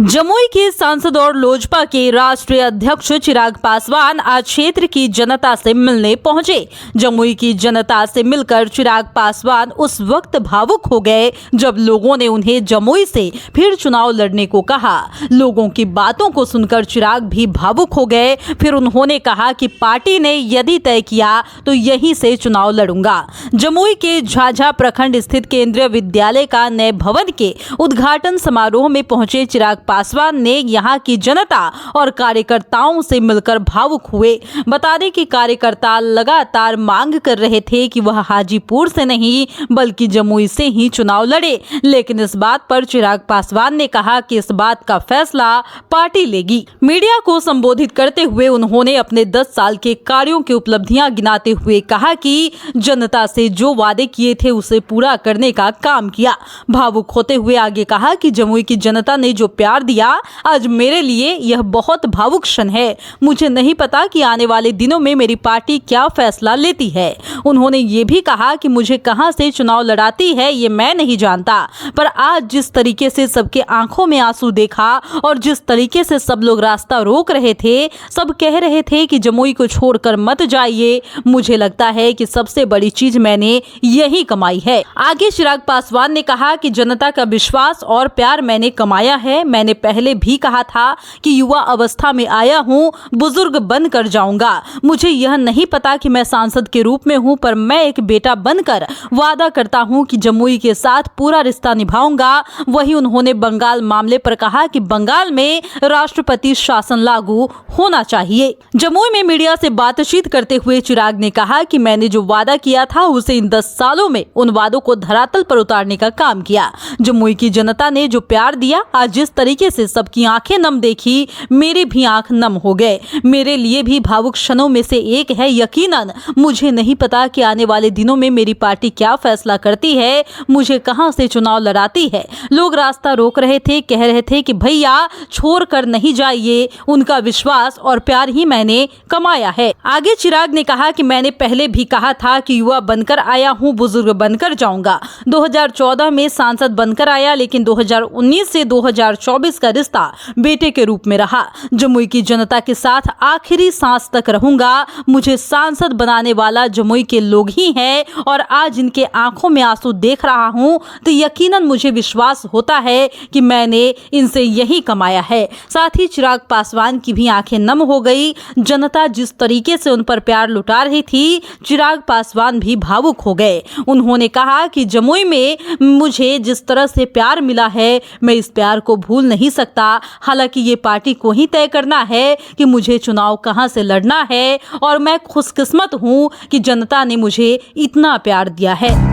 जमुई के सांसद और लोजपा के राष्ट्रीय अध्यक्ष चिराग पासवान आज क्षेत्र की जनता से मिलने पहुंचे। जमुई की जनता से मिलकर चिराग पासवान उस वक्त भावुक हो गए जब लोगों ने उन्हें जमुई से फिर चुनाव लड़ने को कहा। लोगों की बातों को सुनकर चिराग भी भावुक हो गए। फिर उन्होंने कहा कि पार्टी ने यदि तय किया तो यहीं से चुनाव लड़ूंगा। जमुई के झाझा प्रखंड स्थित केंद्रीय विद्यालय का नए भवन के उद्घाटन समारोह में पहुंचे चिराग पासवान ने यहां की जनता और कार्यकर्ताओं से मिलकर भावुक हुए। बता दें कि कार्यकर्ता लगातार मांग कर रहे थे कि वह हाजीपुर से नहीं बल्कि जमुई से ही चुनाव लड़े, लेकिन इस बात पर चिराग पासवान ने कहा कि इस बात का फैसला पार्टी लेगी। मीडिया को संबोधित करते हुए उन्होंने अपने 10 साल के कार्यों की उपलब्धियां गिनाते हुए कहा कि जनता से जो वादे किए थे उसे पूरा करने का काम किया। भावुक होते हुए आगे कहा कि जमुई की जनता ने जो प्यार दिया, आज मेरे लिए यह बहुत भावुक क्षण है। मुझे नहीं पता कि आने वाले दिनों में मेरी पार्टी क्या फैसला लेती है। उन्होंने ये भी कहा कि मुझे कहां से चुनाव लड़ाती है ये मैं नहीं जानता, पर आज जिस तरीके से सबके आंखों में आंसू देखा और जिस तरीके से सब लोग रास्ता रोक रहे थे, सब कह रहे थे कि जमुई को छोड़कर मत जाइए, मुझे लगता है कि सबसे बड़ी चीज मैंने यही कमाई है। आगे चिराग पासवान ने कहा कि जनता का विश्वास और प्यार मैंने कमाया है। मैंने पहले भी कहा था कि युवा अवस्था में आया हूं, बुजुर्ग बनकर जाऊंगा। मुझे यह नहीं पता कि मैं सांसद के रूप में हूं, पर मैं एक बेटा बनकर वादा करता हूं कि जमुई के साथ पूरा रिश्ता निभाऊंगा। वहीं उन्होंने बंगाल मामले पर कहा कि बंगाल में राष्ट्रपति शासन लागू होना चाहिए। जमुई में मीडिया से बातचीत करते हुए चिराग ने कहा कि मैंने जो वादा किया था उसे इन 10 सालों में उन वादों को धरातल पर उतारने का काम किया। जमुई की जनता ने जो प्यार दिया, आज जिस तरीके से सबकी आंखें नम देखी, मेरी भी आंख नम हो गए। मेरे लिए भी भावुक क्षणों में से एक है। यकीनन मुझे नहीं पता कि आने वाले दिनों में मेरी पार्टी क्या फैसला करती है, मुझे कहां से चुनाव लड़ाती है। लोग रास्ता रोक रहे थे, कह रहे थे कि भैया छोड़कर नहीं जाइए, उनका विश्वास और प्यार ही मैंने कमाया है। आगे चिराग ने कहा कि मैंने पहले भी कहा था कि युवा बनकर आया हूं, बुजुर्ग बनकर जाऊंगा। 2014 में सांसद बनकर आया, लेकिन 2019 से 2024 का रिश्ता बेटे के रूप में रहा। जमुई की जनता के साथ आखिरी सांस तक रहूंगा। मुझे सांसद बनाने वाला जमुई के लोग ही हैं और आज इनके आंखों में आंसू देख रहा हूं तो यकीनन मुझे विश्वास होता है कि मैंने इनसे यही कमाया है। साथ ही चिराग पासवान की भी आंखें नम हो गई। जनता जिस तरीके से उन पर प्यार लुटा रही थी, चिराग पासवान भी भावुक हो गए। उन्होंने कहा कि जमुई में मुझे जिस तरह से प्यार मिला है, मैं इस प्यार को भूल नहीं सकता। हालांकि ये पार्टी को ही तय करना है कि मुझे चुनाव कहां से लड़ना है और मैं खुशकिस्मत हूं कि जनता ने मुझे इतना प्यार दिया है।